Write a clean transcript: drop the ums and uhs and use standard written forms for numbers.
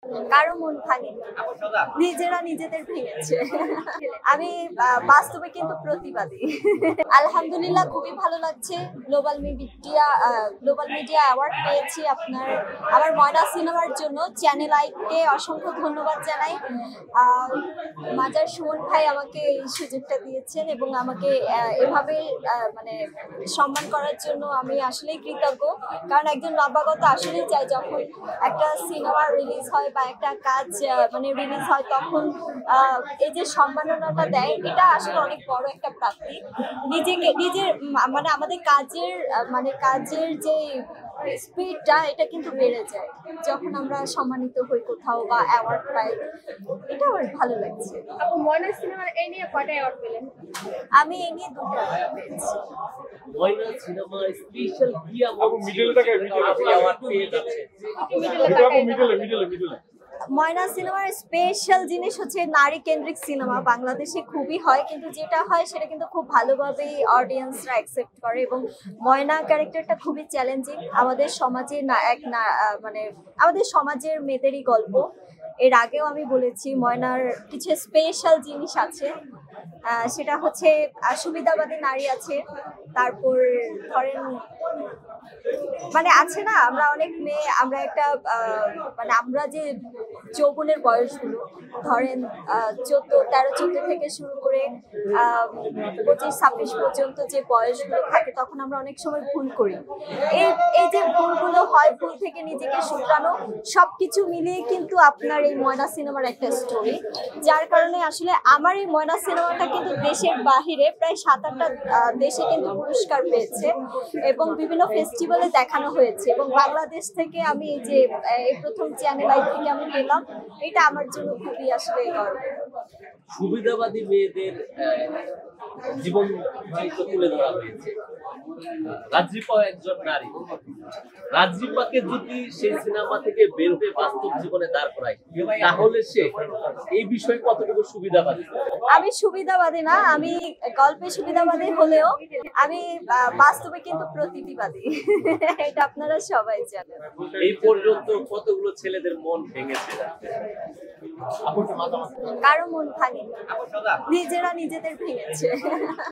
কারো মন ভাঙেনি, নিজেরা নিজেদের ভেঙেছে। আমি বাস্তবে কিন্তু প্রতিবাদী। আলহামদুলিল্লাহ খুবই ভালো লাগছে। গ্লোবাল মিডিয়া অ্যাওয়ার্ড পেয়েছি আমার ময়না সিনেমার জন্য। চ্যানেল আইকে অসংখ্য ধন্যবাদ জানাই। মাজার সুমন ভাই আমাকে এই সুযোগটা দিয়েছেন এবং আমাকে এভাবে মানে সম্মান করার জন্য আমি আসলেই কৃতজ্ঞ। কারণ একজন নবাগত আসলেই চাই যখন একটা সিনেমা রিলিজ হয় বা একটা কাজ মানে রিলিজ হয় তখন এই যে সম্মাননাটা দেয়, এটা আসলে অনেক বড় একটা প্রাপ্তি। নিজের মানে আমাদের কাজের যে স্পিডটা এটা কিন্তু বেড়ে যায় যখন আমরা সম্মানিত হই কোথাও বা অ্যাওয়ার্ড পাই। এটা আমার ভালো লাগছে। ময়না সিনেমার এই নিয়ে কয়টা অ্যাওয়ার্ড পেলেন? আমি এই নিয়ে 2টা পেয়েছি। ময়না সিনেমা স্পেশাল কি অ্যাওয়ার্ড পেয়ে যাচ্ছে? ময়না সিনেমার স্পেশাল জিনিস হচ্ছে নারী কেন্দ্রিক সিনেমা। বাংলাদেশে খুবই হয়, কিন্তু যেটা হয় সেটা কিন্তু খুব ভালোভাবেই অডিয়েন্সরা অ্যাকসেপ্ট করে এবং ময়না ক্যারেক্টারটা খুবই চ্যালেঞ্জিং। আমাদের সমাজে মানে আমাদের সমাজের মেয়েদেরই গল্প। এর আগেও আমি বলেছি ময়নার কিছু স্পেশাল জিনিস আছে। সেটা হচ্ছে সুবিধাবাদী নারী আছে, তারপর ধরেন মানে আছে না, আমরা অনেক মেয়ে, আমরা একটা মানে আমরা যে যৌবনের বয়সগুলো ধরেন 13-14 থেকে শুরু করে 25-26 পর্যন্ত যে বয়সগুলো থাকে, তখন আমরা অনেক সময় ভুল করি। এই যে ভুলগুলো হয়, ভুল থেকে নিজেকে শুধরানো, সবকিছু মিলিয়ে কিন্তু আপনার এই ময়না সিনেমার একটা স্টোরি। যার কারণে আসলে আমার এই ময়না সিনেমাটা কিন্তু দেশের বাহিরে প্রায় 7-8টা দেশে কিন্তু পুরস্কার পেয়েছে এবং বিভিন্ন ফেস্টিভ্যালে দেখানো হয়েছে। এবং বাংলাদেশ থেকে আমি এই যে এই প্রথম চ্যানেল আই থেকে আমি পেলাম, এটা আমার জন্য খুবই আসলে গর্ব। সুবিধাবাদী মেয়েদের জীবন তুলে ধরা হয়েছে। রাজীপা একজন নারী। রাজীপাকে যদি সেই সিনেমা থেকে বের হয়ে বাস্তব জীবনে দাঁড় করায়, তাহলে সে এই বিষয়ে কতটুকু সুবিধাবাদী? আমি সুবিধাবাদী না, আমি গল্পে সুবিধাবাদী হলেও আমি বাস্তবে কিন্তু প্রতিবাদী। এটা আপনারা সবাই জানেন। এই পর্যন্ত কতগুলো ছেলেদের মন ভেঙেছে? কারো মন ভাঙেনি, নিজেরা নিজেদের ভেঙেছে।